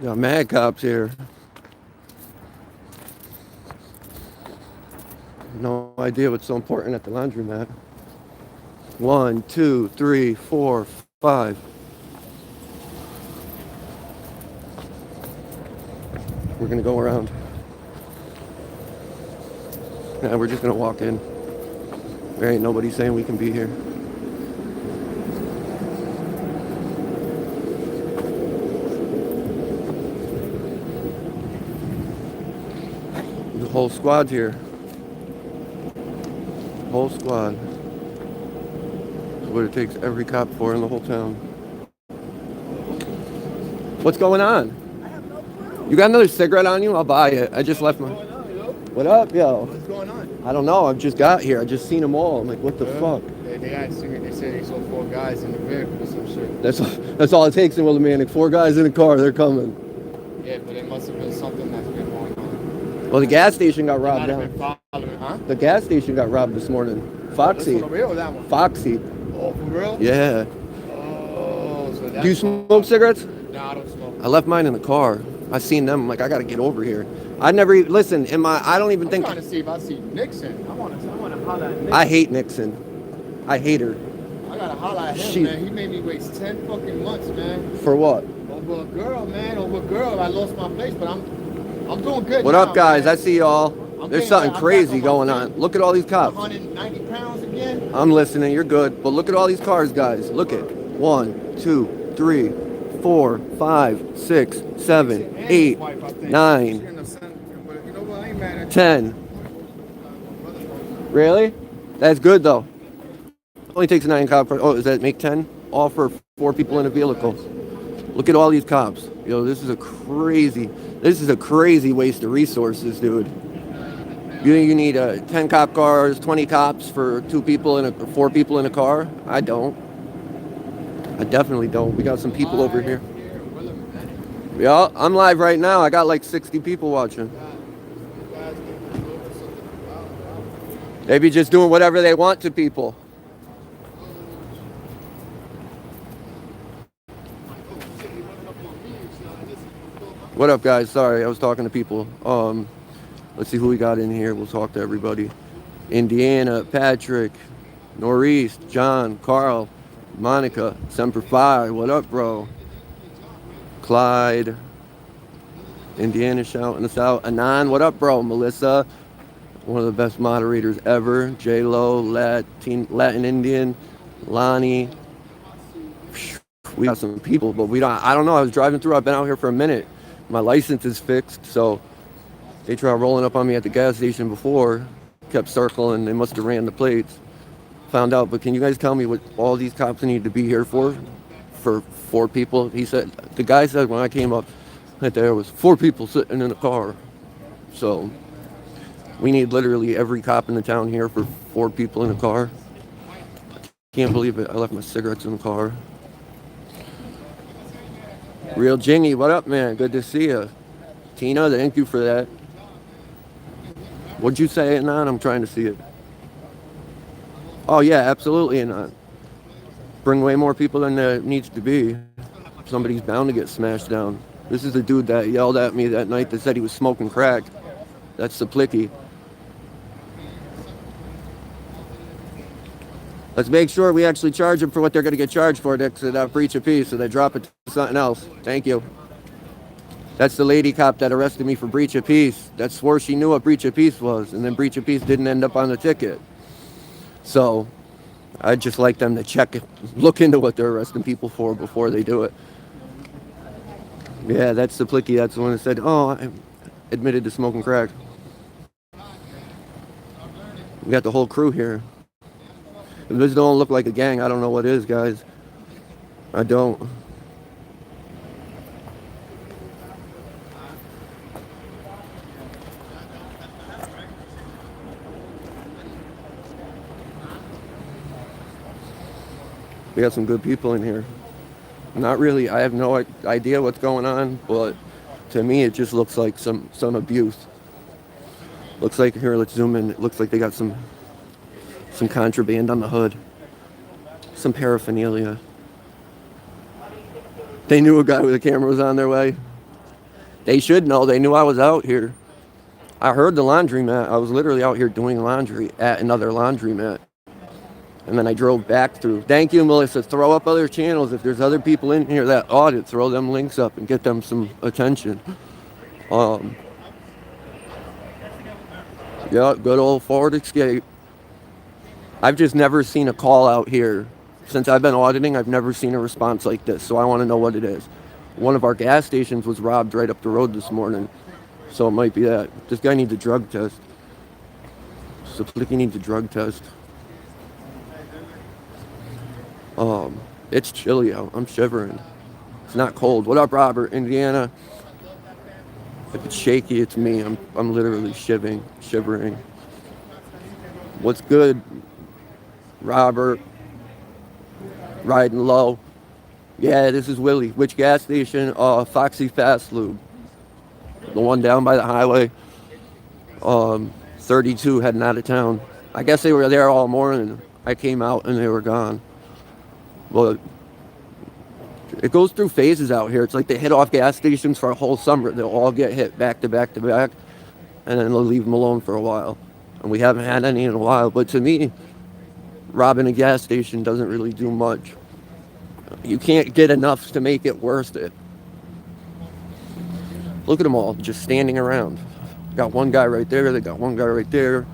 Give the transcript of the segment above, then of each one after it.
Got mad cops here. No idea what's so important at the laundromat. 1, 2, 3, 4, 5. We're gonna go around. Yeah, we're just gonna walk in. There ain't nobody saying we can be here. The whole squad's here. Whole squad. That's what it takes every cop for in the whole town. What's going on? I have no clue. You got another cigarette on you? I'll buy it. I just left my... What's going on, yo? What up, yo? What's going on? I don't know. I just got here. I just seen them all. I'm like, what the fuck? They got a cigarette. They said they saw 4 guys in the vehicle or some shit. That's all it takes in Willimantic. 4 guys in a car. They're coming. Yeah, but it must have been something that's been going on. Well, the gas station got They robbed might have been down. following, huh? The gas station got robbed this morning. This Foxy. one over here or that one? Foxy. Oh, for real? Yeah. Oh, so that's... Do you smoke cigarettes? No, I don't smoke. I left mine in the car. I seen them. I'm like, I gotta get over here. I never listen. I don't even I'm think. trying to see if I see Nixon. I want to holler at Nixon. I hate Nixon. I hate her. I got to holler at him, man. He made me waste 10 fucking months, man. For what? Over a girl, man. Over a girl. I lost my place, but I'm doing good. What now, up, guys? man. I see y'all. There's something crazy going on. Look at all these cops. 190 pounds again. I'm listening. You're good. But look at all these cars, guys. Look at 1, 2, 3, 4, 5, 6, 7, 8, 9, 10. Really? That's good though. Only takes 9 cops. Oh, does that make 10? All for 4 people in a vehicle. Look at all these cops. Yo, this is a crazy waste of resources, dude. You think you need 10 cop cars, 20 cops for 4 people in a car? I don't. I definitely don't. We got some people over here. Yeah, I'm live right now. I got like 60 people watching. They be just doing whatever they want to people. What up, guys? Sorry, I was talking to people. Let's see who we got in here. We'll talk to everybody. Indiana, Patrick, Norris, John, Carl, Monica, Semper Fi. What up, bro? Clyde, Indiana shouting us out. Anon, what up, bro? Melissa, one of the best moderators ever. J-Lo, Latin Indian, Lonnie. We got some people, but I don't know. I was driving through. I've been out here for a minute. My license is fixed, so they tried rolling up on me at the gas station before. Kept circling. They must have ran the plates. Found out, but can you guys tell me what all these cops need to be here for? For 4 people? The guy said when I came up that there was 4 people sitting in a car. So we need literally every cop in the town here for 4 people in a car. Can't believe it. I left my cigarettes in the car. Real Jingy, what up, man? Good to see you. Tina, thank you for that. What'd you say, Anon? I'm trying to see it. Oh, yeah, absolutely, Anon. Bring way more people than there needs to be. Somebody's bound to get smashed down. This is the dude that yelled at me that night that said he was smoking crack. That's Saplicky. Let's make sure we actually charge them for what they're going to get charged for next to that breach of peace, so they drop it to something else. Thank you. That's the lady cop that arrested me for breach of peace. That swore she knew what breach of peace was, and then breach of peace didn't end up on the ticket. So I'd just like them to look into what they're arresting people for before they do it. Yeah, that's Saplicky. That's the one that said, oh, I admitted to smoking crack. We got the whole crew here. If this don't look like a gang, I don't know what is, guys. I don't. We got some good people in here. Not really. I have no idea what's going on, but to me it just looks like some abuse. Looks like, here, let's zoom in. It looks like they got some contraband on the hood. Some paraphernalia. They knew a guy with a camera was on their way. They should know. They knew I was out here. I heard the laundromat. I was literally out here doing laundry at another laundromat. And then I drove back through. Thank you, Melissa. Throw up other channels. If there's other people in here that audit, throw them links up and get them some attention. Yeah, good old Ford Escape. I've just never seen a call out here. Since I've been auditing, I've never seen a response like this, so I want to know what it is. One of our gas stations was robbed right up the road this morning, so it might be that. This guy needs a drug test. Saplicki needs a drug test. It's chilly out. I'm shivering. It's not cold. What up, Robert? Indiana. If it's shaky, it's me. I'm literally shivering. What's good, Robert? Riding low. Yeah, this is Willie. Which gas station? Foxy Fast Lube. The one down by the highway. 32 heading out of town. I guess they were there all morning. I came out and they were gone. Well, it goes through phases out here. It's like they hit off gas stations for a whole summer. They'll all get hit back to back to back, and then they'll leave them alone for a while. And we haven't had any in a while. But to me, robbing a gas station doesn't really do much. You can't get enough to make it worth it. Look at them all just standing around. Got one guy right there. They got one guy right there.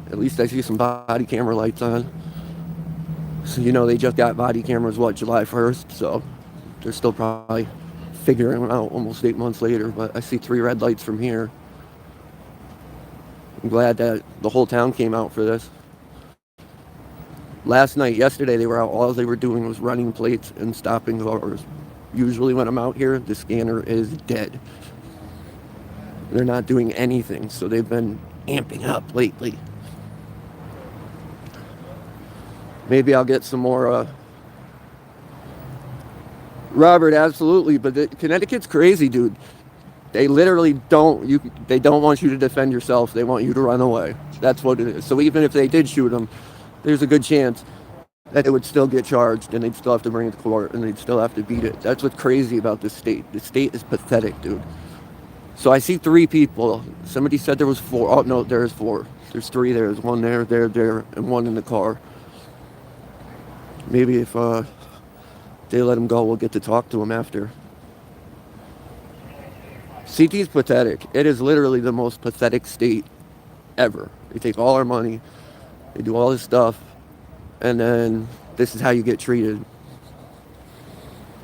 At least I see some body camera lights on. So, they just got body cameras, July 1st? So they're still probably figuring it out almost 8 months later. But I see 3 red lights from here. I'm glad that the whole town came out for this. Yesterday, they were out. All they were doing was running plates and stopping cars. Usually when I'm out here, the scanner is dead. They're not doing anything, so they've been amping up lately. Maybe I'll get some more. Robert, absolutely, but Connecticut's crazy, dude. They literally they don't want you to defend yourself. They want you to run away. That's what it is. So even if they did shoot them, there's a good chance that they would still get charged and they'd still have to bring it to court and they'd still have to beat it. That's what's crazy about this state. The state is pathetic, dude. So I see 3 people. Somebody said there was 4. Oh, no, there's 4. There's 3 there. There's one there, and one in the car. Maybe if they let him go, we'll get to talk to him after. CT's pathetic. It is literally the most pathetic state ever. They take all our money. They do all this stuff. And then this is how you get treated.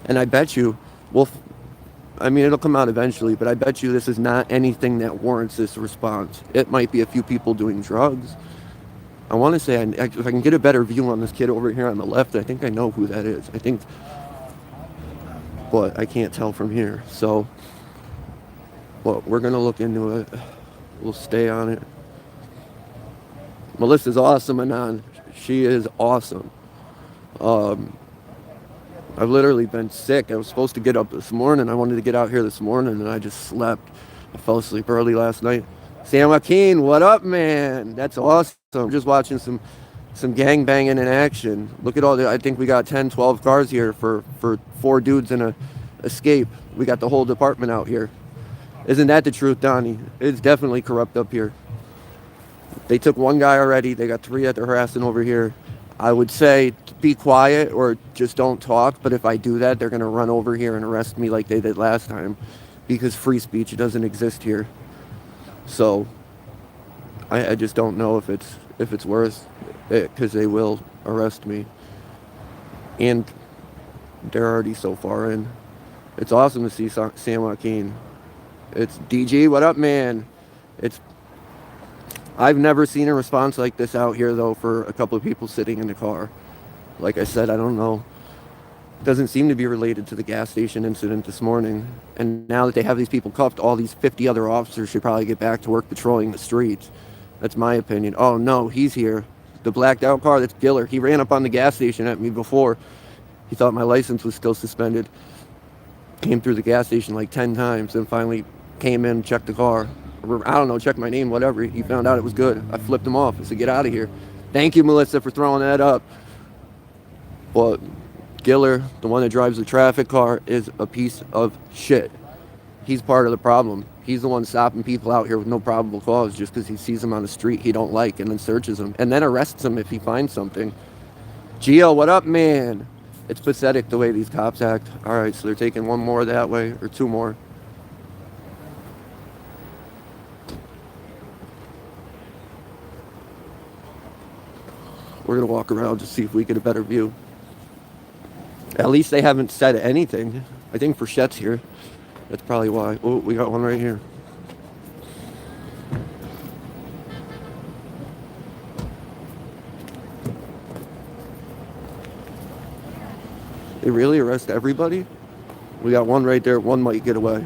And I bet you, it'll come out eventually, but I bet you this is not anything that warrants this response. It might be a few people doing drugs. I want to say, if I can get a better view on this kid over here on the left, I think I know who that is. But I can't tell from here. So, we're going to look into it. We'll stay on it. Melissa's awesome, Anon. She is awesome. I've literally been sick. I was supposed to get up this morning. I wanted to get out here this morning, and I just slept. I fell asleep early last night. Sam Joaquin, what up, man? That's awesome. Just watching some gang banging in action. Look at I think we got 10, 12 cars here for 4 dudes in a escape. We got the whole department out here. Isn't that the truth, Donnie? It's definitely corrupt up here. They took 1 guy already. They got 3 that they're harassing over here. I would say be quiet or just don't talk. But if I do that, they're going to run over here and arrest me like they did last time, because free speech doesn't exist here. So I just don't know if it's worth it, because they will arrest me. And they're already so far in. It's awesome to see Sam Joaquin. It's DG, what up, man? I've never seen a response like this out here, though, for a couple of people sitting in the car. Like I said, I don't know. It doesn't seem to be related to the gas station incident this morning. And now that they have these people cuffed, all these 50 other officers should probably get back to work patrolling the streets. That's my opinion. Oh, no, he's here. The blacked out car, that's Giller. He ran up on the gas station at me before. He thought my license was still suspended. Came through the gas station like 10 times and finally came in, checked the car. I don't know, checked my name, whatever. He found out it was good. I flipped him off. I said, get out of here. Thank you, Melissa, for throwing that up. But Giller, the one that drives the traffic car, is a piece of shit. He's part of the problem. He's the one stopping people out here with no probable cause just because he sees them on the street he don't like and then searches them and then arrests them if he finds something. Gio, what up, man? It's pathetic the way these cops act. All right, so they're taking one more that way or two more. We're going to walk around to see if we get a better view. At least they haven't said anything. I think Frichette's here. That's probably why. Oh, we got one right here. They really arrest everybody? We got one right there. One might get away.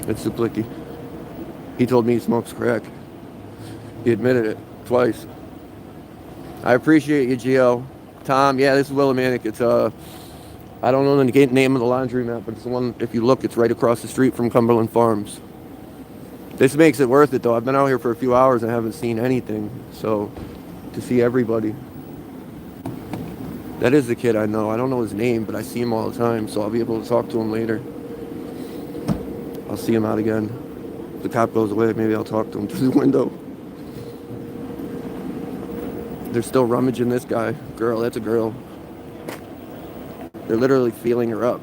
It's Suplicky. He told me he smokes crack. He admitted it twice. I appreciate you, Gio. Tom, yeah, this is Willimantic. It's I don't know the name of the laundromat, but it's the one, if you look, it's right across the street from Cumberland Farms. This makes it worth it, though. I've been out here for a few hours and haven't seen anything. So, to see everybody. That is the kid I know. I don't know his name, but I see him all the time, so I'll be able to talk to him later. I'll see him out again. If the cop goes away, maybe I'll talk to him through the window. They're still rummaging this guy. Girl, that's a girl. They're literally feeling her up.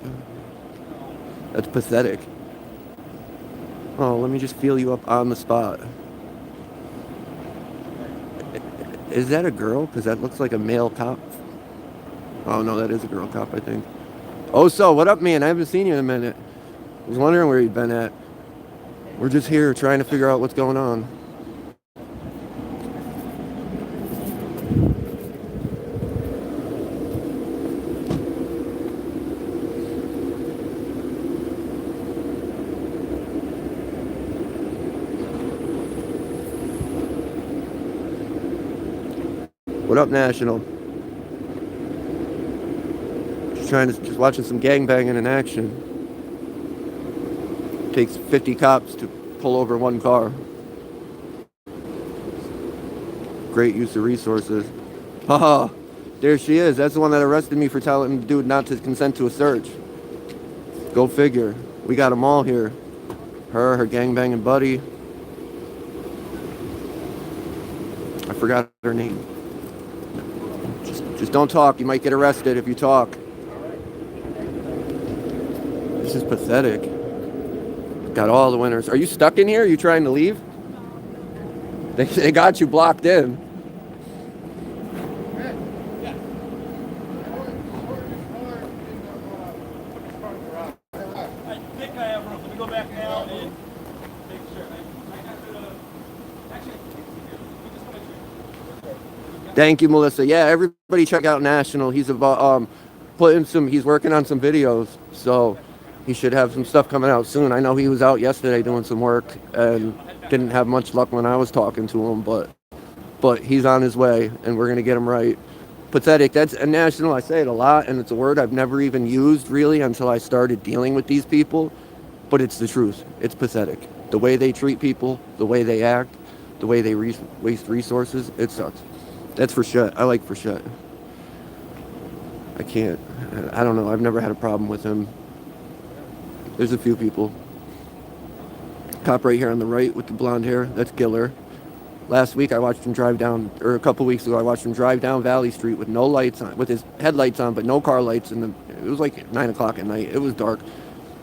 That's pathetic. Oh, let me just feel you up on the spot. Is that a girl? Because that looks like a male cop. Oh, no, that is a girl cop, I think. Oh, so, what up, man? I haven't seen you in a minute. I was wondering where you'd been at. We're just here trying to figure out what's going on. What up, National? Just watching some gangbanging in action. Takes 50 cops to pull over one car. Great use of resources. Haha, there she is. That's the one that arrested me for telling the dude not to consent to a search. Go figure. We got them all here. Her gangbanging buddy. I forgot her name. Just don't talk. You might get arrested if you talk. This is pathetic. Got all the winners. Are you stuck in here? Are you trying to leave? They got you blocked in. I think I have room. Let me go back now and make sure. Thank you, Melissa. Yeah, everybody check out National. He's about he's working on some videos, so he should have some stuff coming out soon. I know he was out yesterday doing some work and didn't have much luck when I was talking to him, but he's on his way and we're gonna get him right. Pathetic. That's a National. I say it a lot, and it's a word I've never even used really until I started dealing with these people. But it's the truth. It's pathetic. The way they treat people, the way they act, the way they waste resources. It sucks. That's Frechette. I like Frechette. I don't know. I've never had a problem with him. There's a few people. Cop right here on the right with the blonde hair. That's Giller. Last week I watched him drive down, or a couple weeks ago I watched him drive down Valley Street with no lights on, with his headlights on, but no car lights. It was like 9 o'clock at night. It was dark.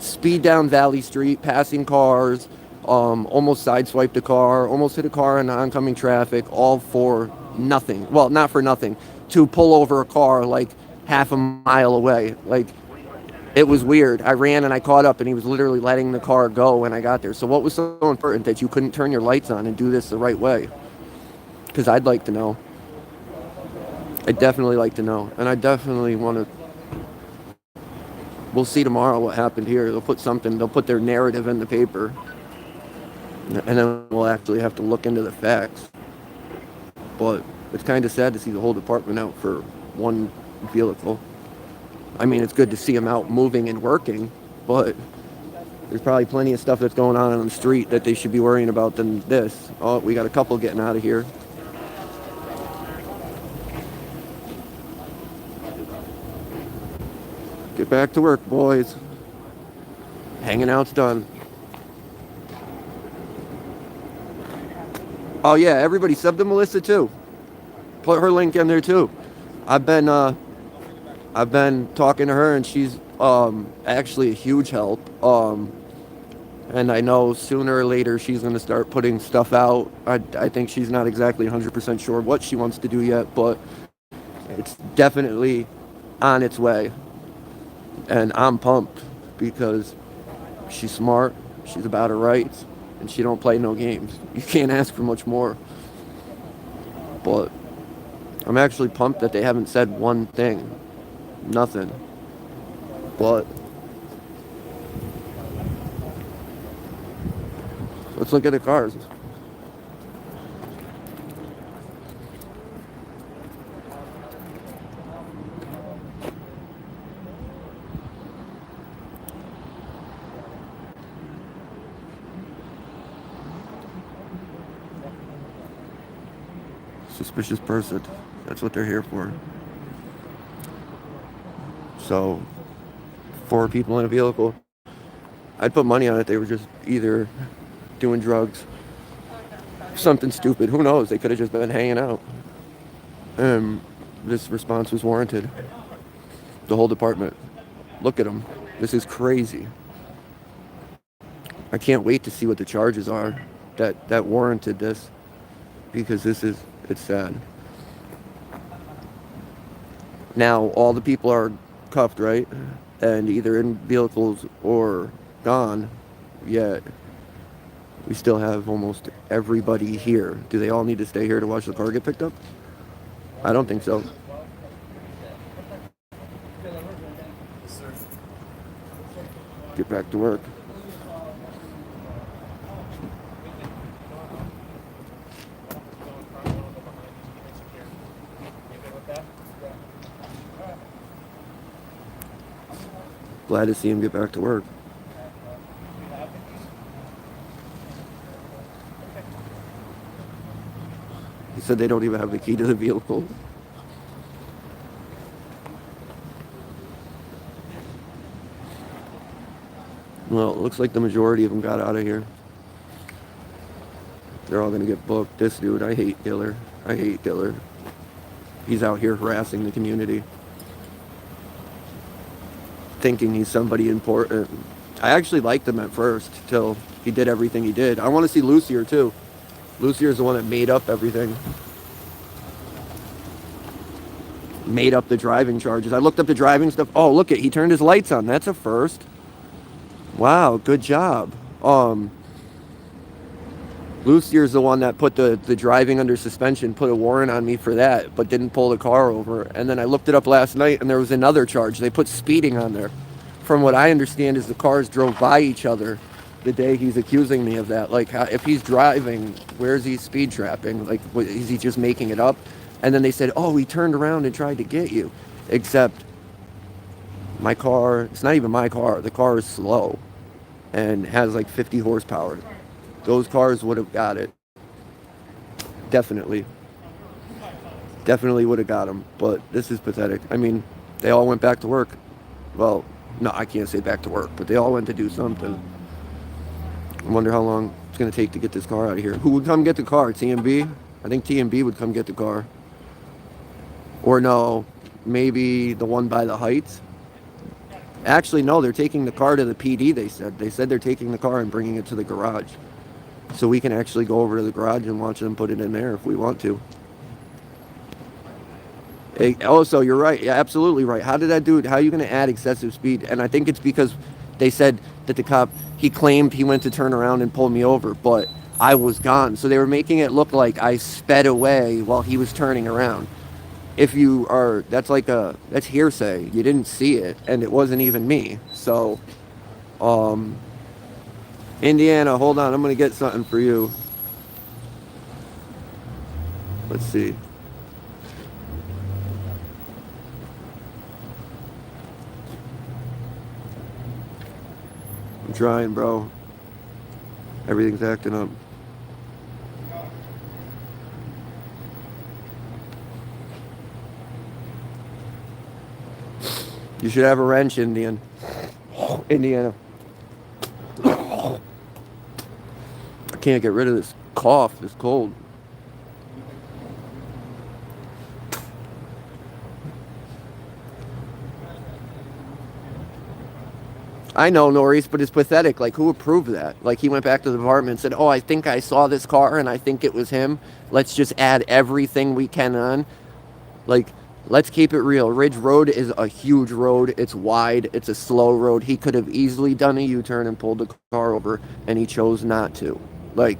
Speed down Valley Street, passing cars, almost sideswiped a car, almost hit a car in oncoming traffic, all for nothing. Well, not for nothing. To pull over a car like half a mile away. Like, it was weird. I ran and I caught up and he was literally letting the car go when I got there. So what was so important that you couldn't turn your lights on and do this the right way? Because I'd like to know. I'd definitely like to know. And I definitely want to... We'll see tomorrow what happened here. They'll put their narrative in the paper. And then we'll actually have to look into the facts. But it's kind of sad to see the whole department out for one vehicle. I mean, it's good to see them out moving and working, but there's probably plenty of stuff that's going on the street that they should be worrying about than this. Oh, we got a couple getting out of here. Get back to work, boys. Hanging out's done. Oh yeah, everybody sub to Melissa too. Put her link in there too. I've been talking to her, and she's actually a huge help. And I know sooner or later she's going to start putting stuff out. I think she's not exactly 100% sure what she wants to do yet, but it's definitely on its way. And I'm pumped because she's smart, she's about her rights, and she don't play no games. You can't ask for much more. But I'm actually pumped that they haven't said one thing. Nothing. But let's look at the cars. Suspicious person. That's what they're here for. So, 4 people in a vehicle. I'd put money on it. They were just either doing drugs, something stupid. Who knows? They could have just been hanging out. And this response was warranted. The whole department. Look at them. This is crazy. I can't wait to see what the charges are that warranted this, because it's sad. Now all the people are cuffed, right? And either in vehicles or gone, yet we still have almost everybody here. Do they all need to stay here to watch the car get picked up? I don't think so. Get back to work. Glad to see him get back to work. He said they don't even have the key to the vehicle. Well, it looks like the majority of them got out of here. They're all going to get booked. This dude, I hate Diller. I hate Diller. He's out here harassing the community, thinking he's somebody important. I actually liked him at first, till he did everything he did. I want to see Lucier too. Lucier's the one that made up everything. Made up the driving charges. I looked up the driving stuff. Oh, look it, he turned his lights on. That's a first. Wow, good job. Lucier's the one that put the driving under suspension, put a warrant on me for that, but didn't pull the car over. And then I looked it up last night, and there was another charge. They put speeding on there. From what I understand is the cars drove by each other the day he's accusing me of that. Like, if he's driving, where's he speed trapping? Like, is he just making it up? And then they said, oh, he turned around and tried to get you. Except my car, it's not even my car. The car is slow and has like 50 horsepower. Those cars would have got it. Definitely. Definitely would have got him. But this is pathetic. I mean, they all went back to work. Well, no, I can't say back to work, but they all went to do something. I wonder how long it's going to take to get this car out of here. Who would come get the car? TMB? I think TMB would come get the car. Or no, maybe the one by the Heights. Actually, no, they're taking the car to the PD, they said. They said they're taking the car and bringing it to the garage. So we can actually go over to the garage and watch them put it in there if we want to. Hey, also, you're right. Yeah, absolutely right. How did that do it? How are you going to add excessive speed? And I think it's because they said that the cop, he claimed he went to turn around and pull me over, but I was gone. So they were making it look like I sped away while he was turning around. If you are, that's hearsay. You didn't see it, and it wasn't even me. So, Indiana, hold on. I'm going to get something for you. Let's see. I'm trying, bro. Everything's acting up. You should have a wrench, Indiana. I can't get rid of this cough, this cold. I know, Norris, but it's pathetic. Like, who approved that? Like, he went back to the department and said, oh, I think I saw this car and I think it was him. Let's just add everything we can on. Like, let's keep it real. Ridge Road is a huge road. It's wide. It's a slow road. He could have easily done a U-turn and pulled the car over, and he chose not to. Like,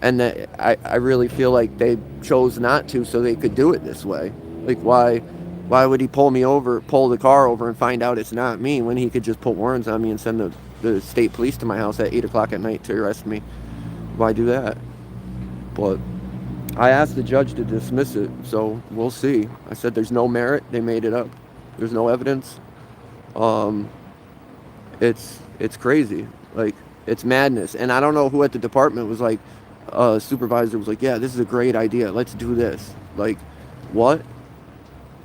and I really feel like they chose not to so they could do it this way. Like, why would he pull the car over and find out it's not me when he could just put warrants on me and send the state police to my house at 8 o'clock at night to arrest me? Why do that? But I asked the judge to dismiss it, so we'll see. I said there's no merit. They made it up. There's no evidence. It's crazy. Like, it's madness. And I don't know who at the department was like, supervisor was like, yeah, this is a great idea. Let's do this. Like, what?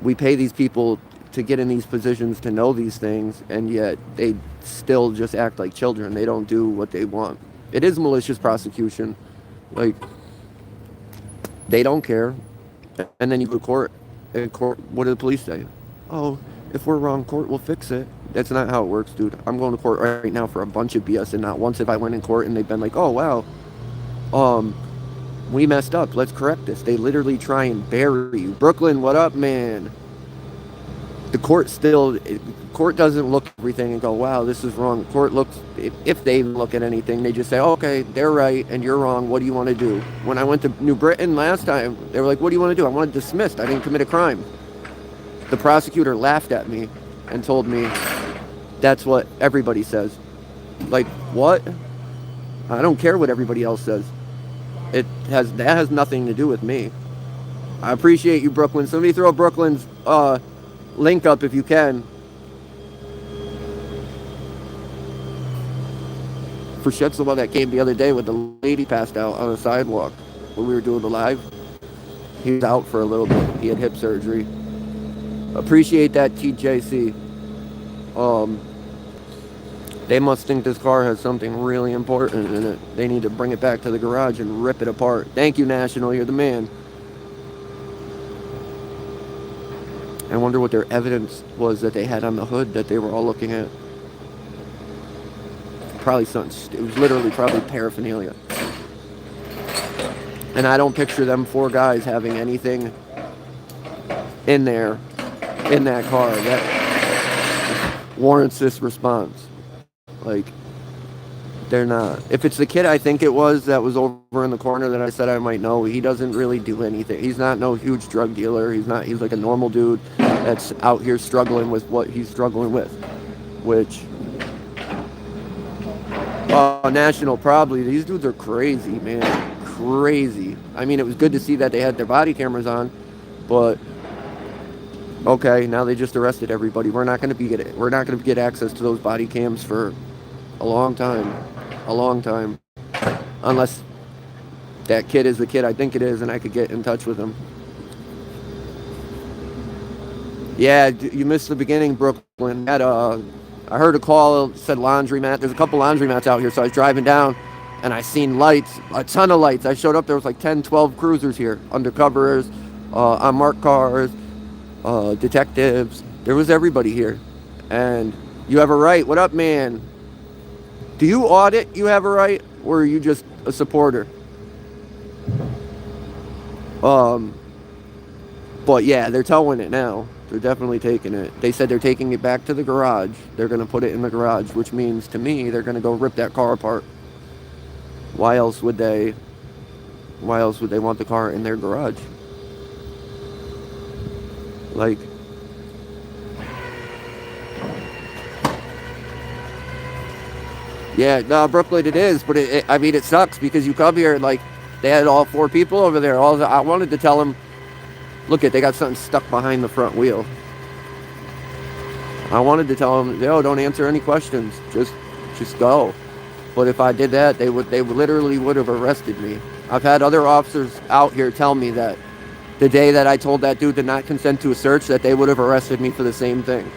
We pay these people to get in these positions to know these things, and yet they still just act like children. They don't do what they want. It is malicious prosecution. Like, they don't care. And then you go to court. And court, what do the police say? Oh, if we're wrong, court will fix it. That's not how it works, dude. I'm going to court right now for a bunch of BS, and not once have I went in court and they've been like, oh, wow, we messed up. Let's correct this. They literally try and bury you. Brooklyn, what up, man? The court doesn't look at everything and go, wow, this is wrong. The court looks, if they look at anything, they just say, oh, okay, they're right and you're wrong. What do you want to do? When I went to New Britain last time, they were like, what do you want to do? I want it dismissed. I didn't commit a crime. The prosecutor laughed at me and told me that's what everybody says. Like, what? I don't care what everybody else says. That has nothing to do with me. I appreciate you, Brooklyn. Somebody throw Brooklyn's link up if you can. Frichette's the one that came the other day with the lady passed out on the sidewalk when we were doing the live. He was out for a little bit. He had hip surgery. Appreciate that, TJC. They must think this car has something really important in it. They need to bring it back to the garage and rip it apart. Thank you, National. You're the man. I wonder what their evidence was that they had on the hood that they were all looking at. Probably something. It was literally probably paraphernalia. And I don't picture them four guys having anything in there, in that car, that warrants this response. Like, they're not. If it's the kid I think it was that was over in the corner that I said I might know, he doesn't really do anything. He's not no huge drug dealer. He's like a normal dude that's out here struggling with what he's struggling with. Which, National, probably, these dudes are crazy, man. Crazy. I mean, it was good to see that they had their body cameras on, but okay, now they just arrested everybody. We're not going to get access to those body cams for a long time, unless that kid is the kid I think it is and I could get in touch with him. Yeah, you missed the beginning, Brooklyn. I heard a call that said laundromat. There's a couple laundromats out here, so I was driving down and I seen lights, a ton of lights. I showed up, there was like 10, 12 cruisers here, undercovers, unmarked cars, detectives. There was everybody here. And you have a right. What up, man? Do you audit You Have a Right, or are you just a supporter? But yeah, they're towing it now. They're definitely taking it. They said they're taking it back to the garage. They're going to put it in the garage, which means to me they're going to go rip that car apart. Why else would they want the car in their garage? Like, yeah, no, Brooklyn it is, but I mean, it sucks because you come here and like they had all four people over there. I wanted to tell them, look, they got something stuck behind the front wheel. I wanted to tell them, yo, don't answer any questions, just go. But if I did that, they literally would have arrested me. I've had other officers out here tell me that the day that I told that dude to not consent to a search, that they would have arrested me for the same thing.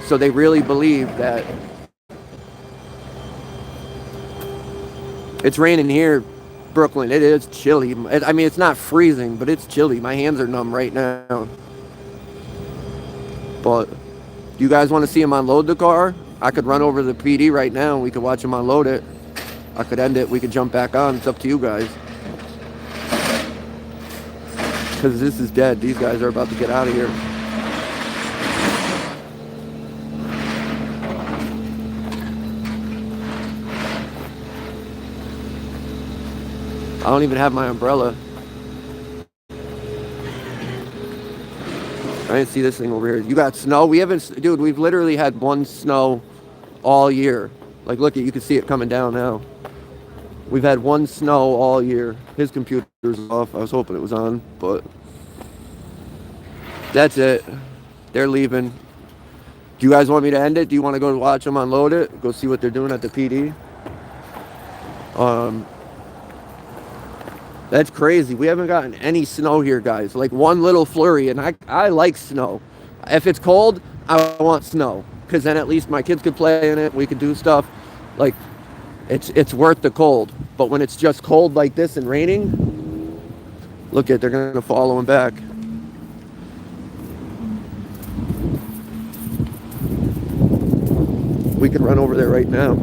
So they really believe that it's raining here, Brooklyn. It is chilly. I mean, it's not freezing, but it's chilly. My hands are numb right now. But do you guys want to see him unload the car? I could run over to the PD right now and we could watch him unload it. I could end it. We could jump back on. It's up to you guys. Because this is dead. These guys are about to get out of here. I don't even have my umbrella. I didn't see this thing over here. You got snow? We haven't, dude, we've literally had one snow all year. Like, look, you can see it coming down now. We've had one snow all year. His computer's off. I was hoping it was on, but that's it. They're leaving. Do you guys want me to end it? Do you want to go watch them unload it? Go see what they're doing at the PD? That's crazy. We haven't gotten any snow here, guys. Like one little flurry, and I like snow. If it's cold, I want snow, because then at least my kids could play in it. We could do stuff. Like, it's worth the cold. But when it's just cold like this and raining, look at, they're gonna follow him back. We can run over there right now.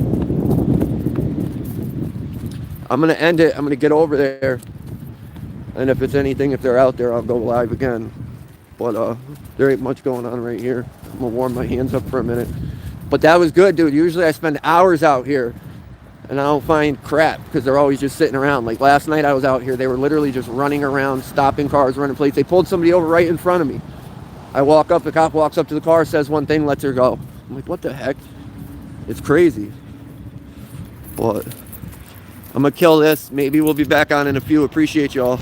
I'm gonna end it. I'm gonna get over there. And if it's anything, if they're out there, I'll go live again. But there ain't much going on right here. I'm gonna warm my hands up for a minute. But that was good, dude. Usually I spend hours out here and I don't find crap because they're always just sitting around. Like last night I was out here, they were literally just running around, stopping cars, running plates. They pulled somebody over right in front of me. I walk up, the cop walks up to the car, says one thing, lets her go. I'm like, what the heck? It's crazy. But I'm gonna kill this. Maybe we'll be back on in a few. Appreciate y'all.